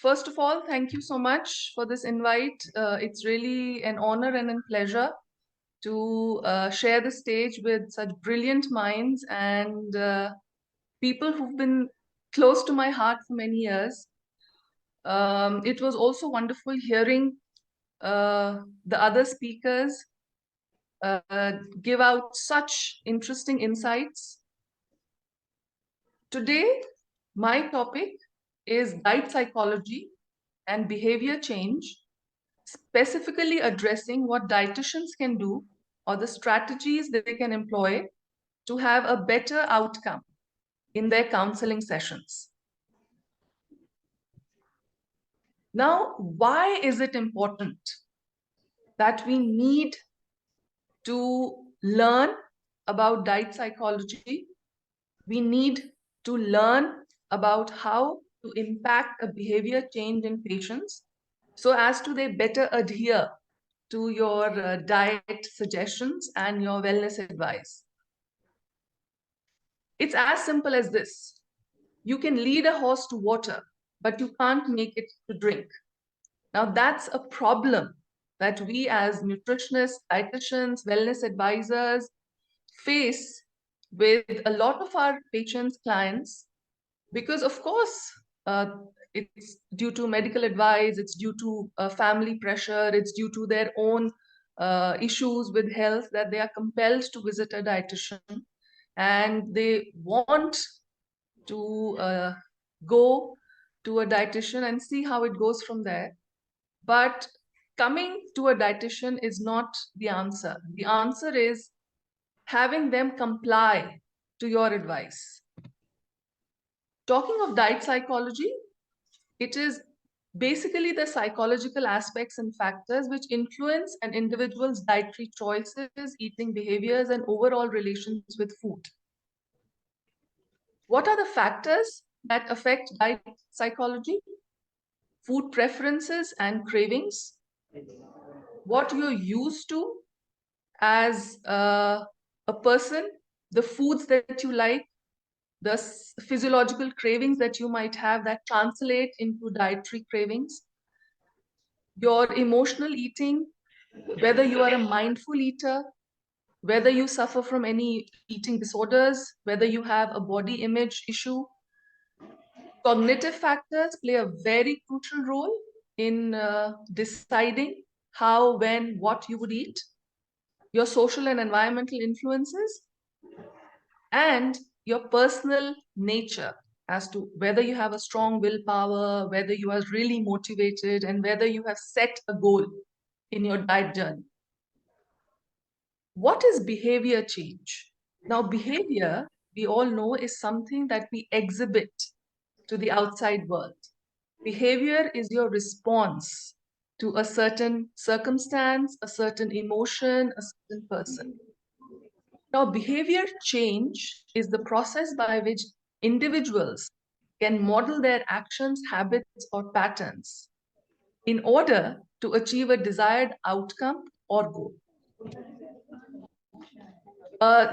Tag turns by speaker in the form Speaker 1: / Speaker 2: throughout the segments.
Speaker 1: First of all, thank you so much for this invite. It's really an honor and a pleasure to share the stage with such brilliant minds and people who've been close to my heart for many years. It was also wonderful hearing the other speakers give out such interesting insights. Today, my topic is diet psychology and behavior change, specifically addressing what dietitians can do or the strategies that they can employ to have a better outcome in their counseling sessions. Now, why is it important that we need to learn about diet psychology? We need to learn about how to impact a behavior change in patients so as to they better adhere to your diet suggestions and your wellness advice. It's as simple as this. You can lead a horse to water, but you can't make it to drink. Now that's a problem that we as nutritionists, dietitians, wellness advisors face with a lot of our patients, clients, because of course, it's due to medical advice, it's due to family pressure, it's due to their own issues with health that they are compelled to visit a dietitian, and they want to go to a dietitian and see how it goes from there. But coming to a dietitian is not the answer. The answer is having them comply to your advice. Talking of diet psychology, it is basically the psychological aspects and factors which influence an individual's dietary choices, eating behaviors, and overall relations with food. What are the factors that affect diet psychology? Food preferences and cravings, what you're used to as a person, the foods that you like, the physiological cravings that you might have that translate into dietary cravings, your emotional eating, whether you are a mindful eater, whether you suffer from any eating disorders, whether you have a body image issue. Cognitive factors play a very crucial role in deciding how, when, what you would eat. Your social and environmental influences, and your personal nature as to whether you have a strong willpower, whether you are really motivated, and whether you have set a goal in your diet journey. What is behavior change? Now, behavior, we all know, is something that we exhibit to the outside world. Behavior is your response to a certain circumstance, a certain emotion, a certain person. Now, behavior change is the process by which individuals can model their actions, habits, or patterns in order to achieve a desired outcome or goal.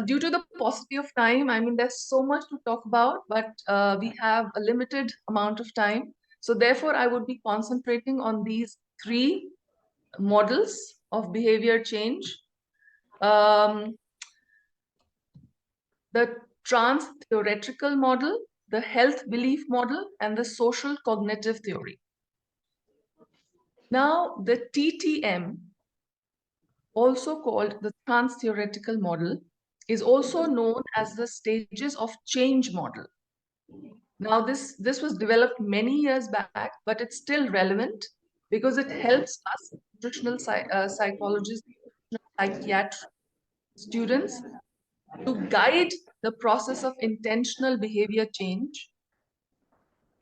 Speaker 1: Due to the paucity of time, I mean, there's so much to talk about, but we have a limited amount of time. So therefore, I would be concentrating on these three models of behavior change. The trans-theoretical model, the health belief model, and the social cognitive theory. Now, the TTM, also called the trans-theoretical model, is also known as the stages of change model. Now, this was developed many years back, but it's still relevant because it helps us, nutritional psychologists, psychiatric students, to guide the process of intentional behavior change.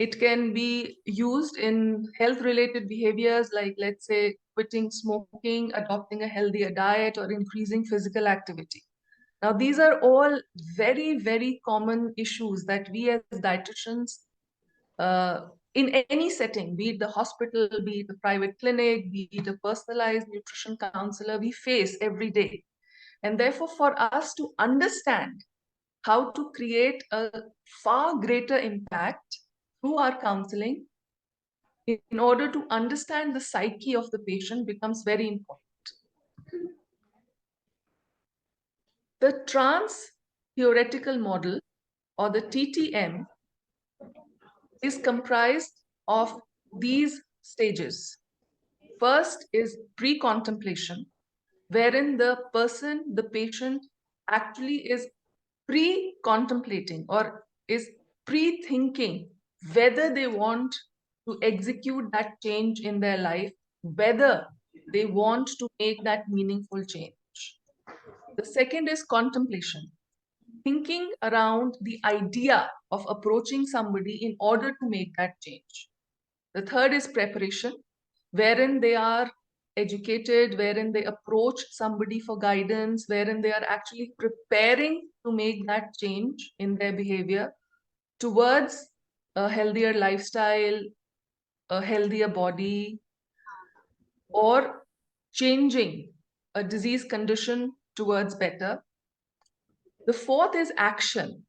Speaker 1: It can be used in health-related behaviors like, let's say, quitting smoking, adopting a healthier diet, or increasing physical activity. Now, these are all very, very common issues that we as dietitians, in any setting, be it the hospital, be it the private clinic, be it a personalized nutrition counselor, we face every day. And therefore, for us to understand how to create a far greater impact through our counseling, in order to understand the psyche of the patient becomes very important. The trans-theoretical model, or the TTM, is comprised of these stages. First is pre-contemplation, wherein the person, the patient, actually is pre-contemplating or is pre-thinking whether they want to execute that change in their life, whether they want to make that meaningful change. The second is contemplation, thinking around the idea of approaching somebody in order to make that change. The third is preparation, wherein they are educated, wherein they approach somebody for guidance, wherein they are actually preparing to make that change in their behavior towards a healthier lifestyle, a healthier body, or changing a disease condition towards better. The fourth is action.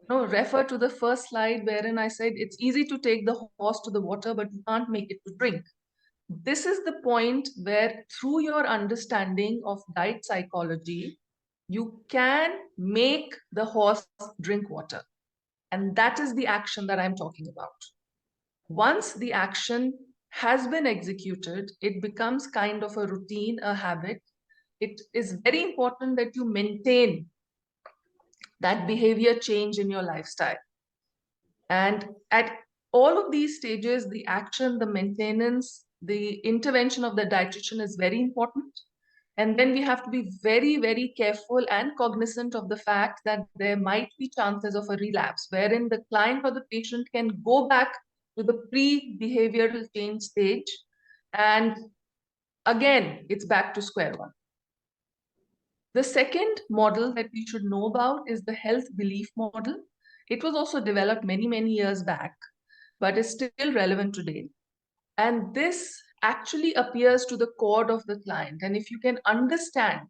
Speaker 1: Refer to the first slide wherein I said it's easy to take the horse to the water, but you can't make it to drink. This is the point where, through your understanding of diet psychology, you can make the horse drink water. And that is the action that I'm talking about. Once the action has been executed, it becomes kind of a routine, a habit. It is very important that you maintain that behavior change in your lifestyle. And at all of these stages, the action, the maintenance, the intervention of the dietitian is very important. And then we have to be very, very careful and cognizant of the fact that there might be chances of a relapse, wherein the client or the patient can go back to the pre-behavioral change stage. And again, it's back to square one. The second model that we should know about is the health belief model. It was also developed many, many years back, but is still relevant today. And this actually appears to the core of the client. And if you can understand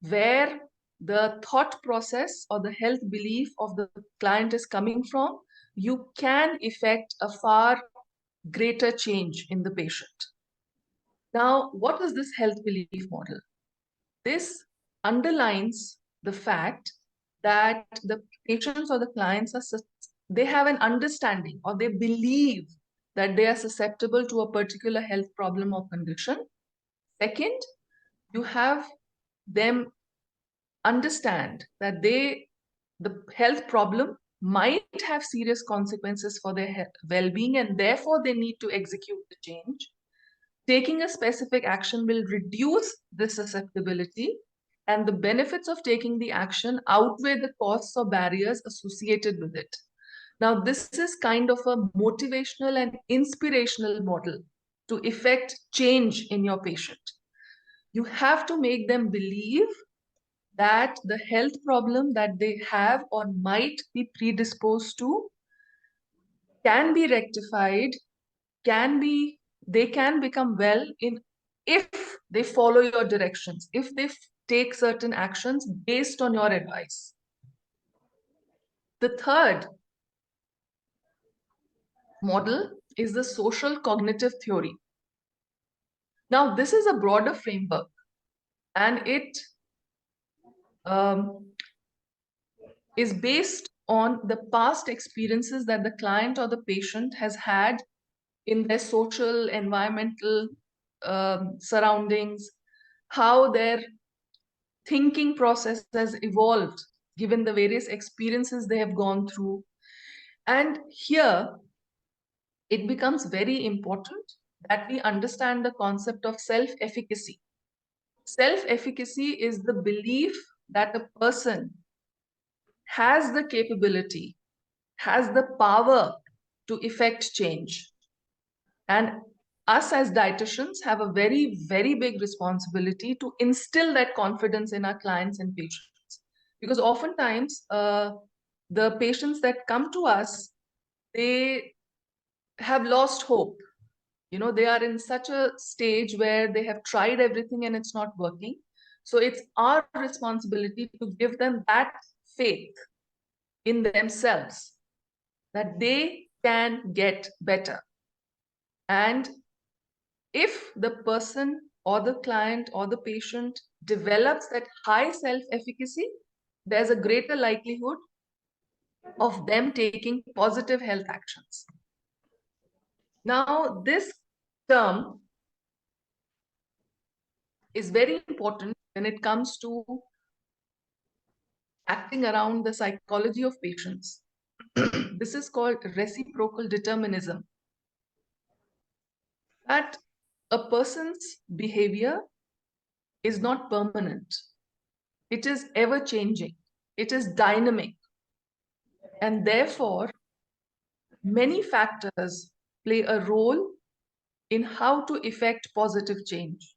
Speaker 1: where the thought process or the health belief of the client is coming from, you can effect a far greater change in the patient. Now, what is this health belief model? This underlines the fact that the patients or the clients they have an understanding, or they believe that they are susceptible to a particular health problem or condition. Second, you have them understand that the health problem might have serious consequences for their well-being, and therefore they need to execute the change. Taking a specific action will reduce the susceptibility, and the benefits of taking the action outweigh the costs or barriers associated with it. Now, this is kind of a motivational and inspirational model to effect change in your patient. You have to make them believe that the health problem that they have or might be predisposed to can be rectified, they can become well if they follow your directions, if they take certain actions based on your advice. The third model is the social cognitive theory. Now, this is a broader framework, and it is based on the past experiences that the client or the patient has had in their social, environmental surroundings, how their thinking process has evolved given the various experiences they have gone through. And here, it becomes very important that we understand the concept of self-efficacy. Self-efficacy is the belief that a person has the capability, has the power to effect change. And us as dietitians have a very, very big responsibility to instill that confidence in our clients and patients. Because oftentimes, the patients that come to us, they have lost hope. They are in such a stage where they have tried everything and it's not working. So it's our responsibility to give them that faith in themselves that they can get better. And if the person or the client or the patient develops that high self-efficacy, there's a greater likelihood of them taking positive health actions. Now, this term is very important when it comes to acting around the psychology of patients. This is called reciprocal determinism. That a person's behavior is not permanent. It is ever changing. It is dynamic. And therefore, many factors play a role in how to effect positive change.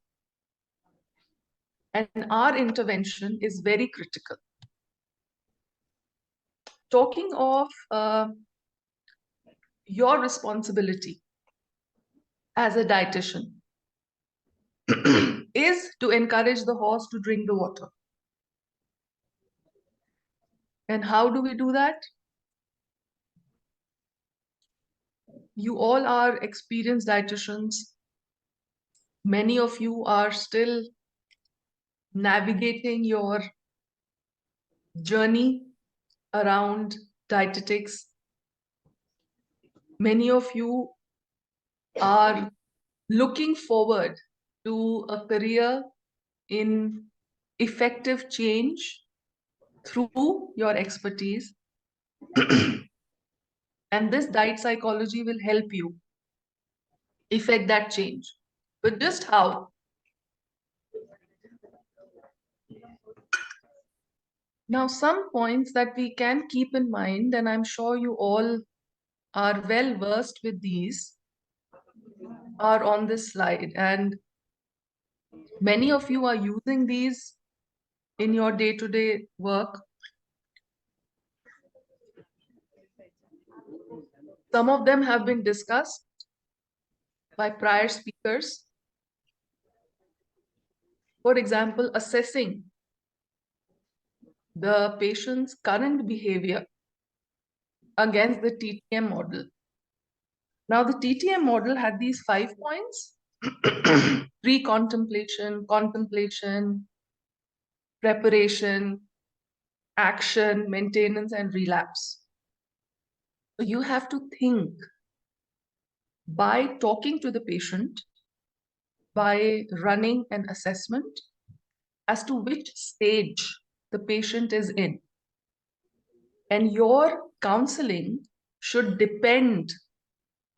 Speaker 1: And our intervention is very critical. Talking of your responsibility as a dietitian is to encourage the horse to drink the water. And how do we do that? You all are experienced dietitians. Many of you are still navigating your journey around dietetics. Many of you are looking forward to a career in effective change through your expertise. And this diet psychology will help you effect that change. But just how? Now, some points that we can keep in mind, and I'm sure you all are well versed with these, are on this slide. And many of you are using these in your day-to-day work. Some of them have been discussed by prior speakers. For example, assessing the patient's current behavior against the TTM model. Now, the TTM model had these 5 points: pre-contemplation, contemplation, preparation, action, maintenance, and relapse. So you have to think by talking to the patient, by running an assessment as to which stage the patient is in. And your counseling should depend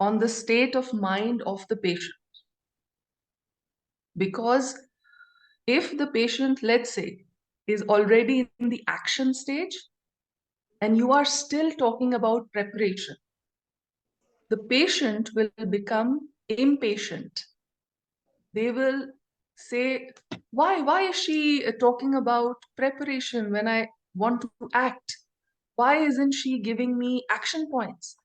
Speaker 1: on the state of mind of the patient. Because if the patient, let's say, is already in the action stage and you are still talking about preparation, the patient will become impatient. They will say, why is she talking about preparation when I want to act? Why isn't she giving me action points?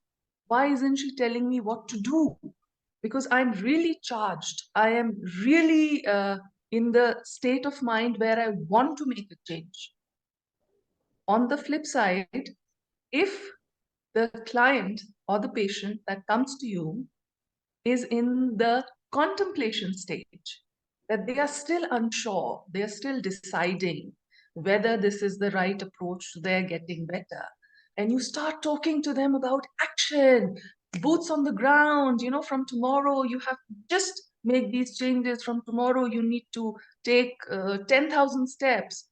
Speaker 1: Why isn't she telling me what to do? Because I'm really charged. I am really in the state of mind where I want to make a change. On the flip side, if the client or the patient that comes to you is in the contemplation stage, that they are still unsure, they are still deciding whether this is the right approach to their getting better, and you start talking to them about action, boots on the ground, from tomorrow you have to just make these changes, from tomorrow you need to take 10,000 steps.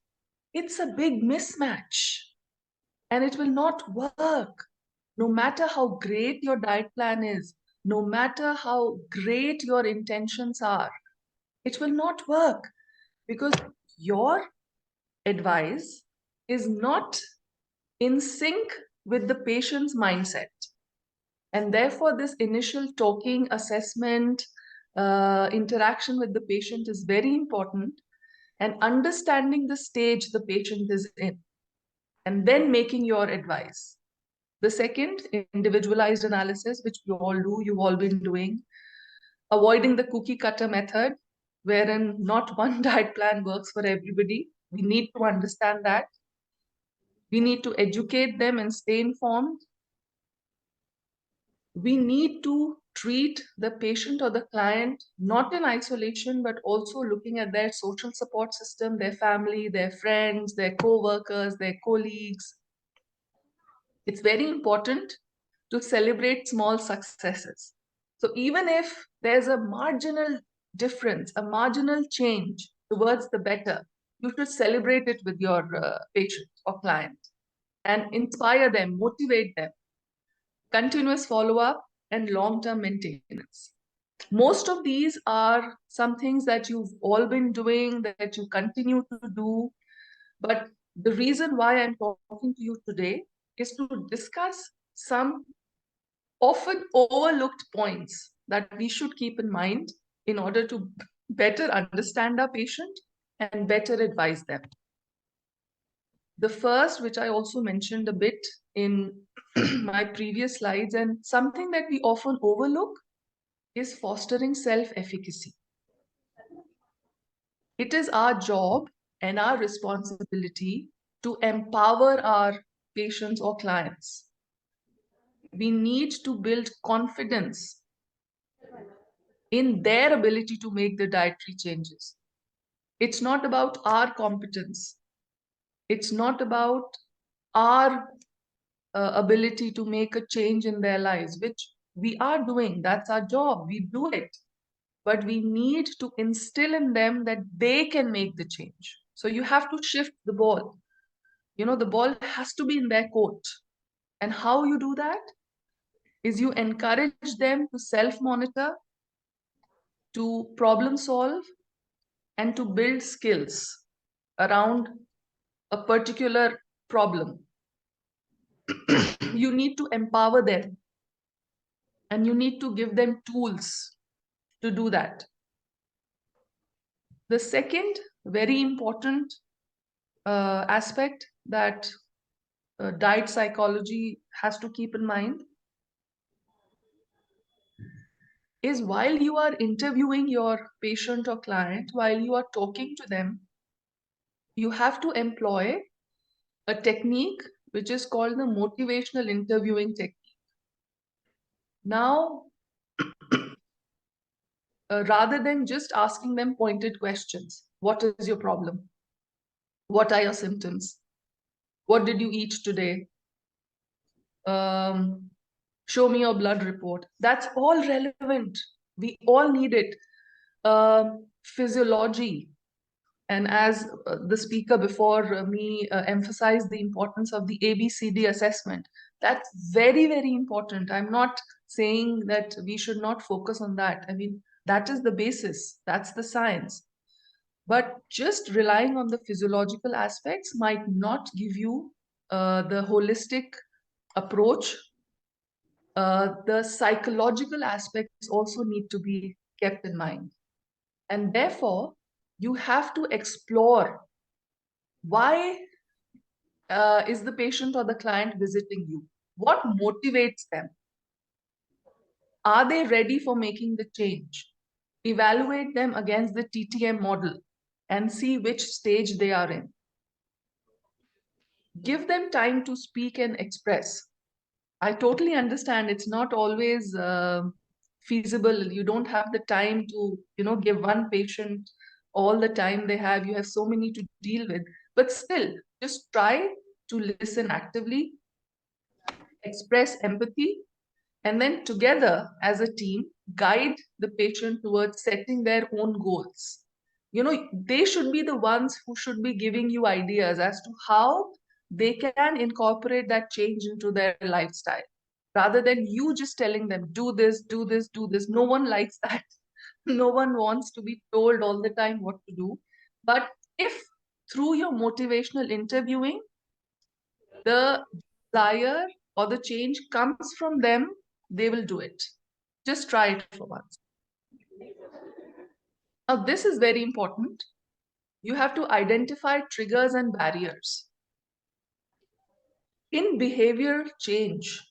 Speaker 1: It's a big mismatch and it will not work. No matter how great your diet plan is, no matter how great your intentions are, it will not work because your advice is not in sync with the patient's mindset. And therefore, this initial talking, assessment, interaction with the patient is very important, and understanding the stage the patient is in, and then making your advice. The second, individualized analysis, which you all do, you've all been doing. Avoiding the cookie cutter method, wherein not one diet plan works for everybody. We need to understand that. We need to educate them and stay informed. We need to treat the patient or the client not in isolation, but also looking at their social support system, their family, their friends, their co-workers, their colleagues. It's very important to celebrate small successes. So even if there's a marginal difference, a marginal change towards the better, you should celebrate it with your patient or client and inspire them, motivate them. Continuous follow-up and long-term maintenance. Most of these are some things that you've all been doing, that you continue to do. But the reason why I'm talking to you today is to discuss some often overlooked points that we should keep in mind in order to better understand our patient and better advise them. The first, which I also mentioned a bit in my previous slides, and something that we often overlook, is fostering self-efficacy. It is our job and our responsibility to empower our patients or clients. We need to build confidence in their ability to make the dietary changes. It's not about our competence. It's not about our ability to make a change in their lives, which we are doing. That's our job. We do it. But we need to instill in them that they can make the change. So you have to shift the ball. You know, the ball has to be in their court. And how you do that is you encourage them to self-monitor, to problem solve, and to build skills around a particular problem. You need to empower them and you need to give them tools to do that. The second very important aspect that diet psychology has to keep in mind is while you are interviewing your patient or client, while you are talking to them, you have to employ a technique which is called the motivational interviewing technique. Now, rather than just asking them pointed questions, what is your problem? What are your symptoms? What did you eat today? Show me your blood report. That's all relevant. We all need it. Physiology. And as the speaker before me emphasized the importance of the ABCD assessment, that's very, very important. I'm not saying that we should not focus on that. I mean, that is the basis. That's the science. But just relying on the physiological aspects might not give you the holistic approach. The psychological aspects also need to be kept in mind. And therefore, you have to explore why is the patient or the client visiting you? What motivates them? Are they ready for making the change? Evaluate them against the TTM model and see which stage they are in. Give them time to speak and express. I totally understand it's not always feasible. You don't have the time to, give one patient all the time they have. You have so many to deal with. But still, just try to listen actively, express empathy, and then together as a team, guide the patient towards setting their own goals. They should be the ones who should be giving you ideas as to how they can incorporate that change into their lifestyle, rather than you just telling them, do this, do this, do this. No one likes that. No one wants to be told all the time what to do. But if through your motivational interviewing, the desire or the change comes from them, they will do it. Just try it for once. Now, this is very important. You have to identify triggers and barriers. In behavior change,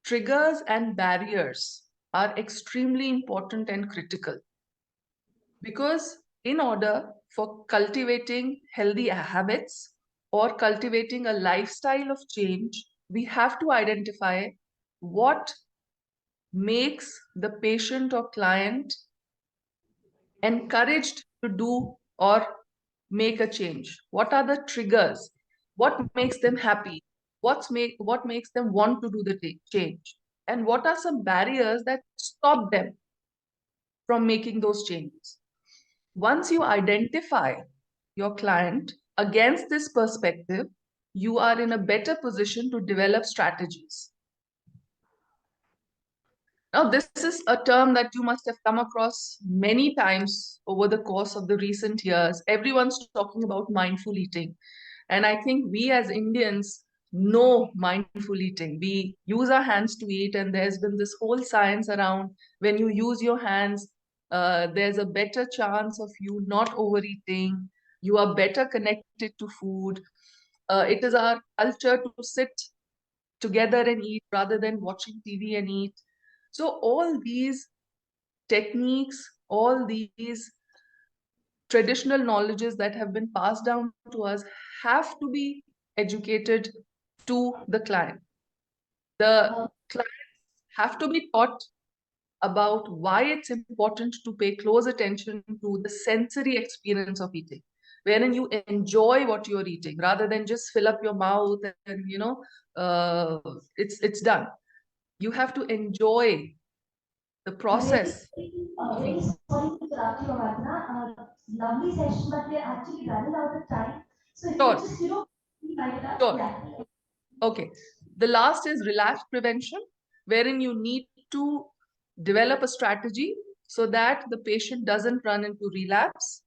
Speaker 1: triggers and barriers are extremely important and critical, because in order for cultivating healthy habits or cultivating a lifestyle of change, we have to identify what makes the patient or client encouraged to do or make a change? What are the triggers? What makes them happy? What makes them want to do the change? And what are some barriers that stop them from making those changes? Once you identify your client against this perspective, you are in a better position to develop strategies. Now, this is a term that you must have come across many times over the course of the recent years. Everyone's talking about mindful eating. And I think we as Indians know mindful eating. We use our hands to eat, and there's been this whole science around when you use your hands, there's a better chance of you not overeating. You are better connected to food. It is our culture to sit together and eat rather than watching TV and eat. So all these techniques, all these traditional knowledges that have been passed down to us have to be educated to the client. The clients have to be taught about why it's important to pay close attention to the sensory experience of eating, wherein you enjoy what you're eating rather than just fill up your mouth and it's done. You have to enjoy the process of
Speaker 2: Really
Speaker 1: eating.
Speaker 2: sorry to interrupt you, Aradhana. Lovely session, but we're actually running out of time. So if you could
Speaker 1: Sure,
Speaker 2: just, write it up.
Speaker 1: sure.
Speaker 2: Yeah.
Speaker 1: Okay. The last is relapse prevention, wherein you need to develop a strategy so that the patient doesn't run into relapse.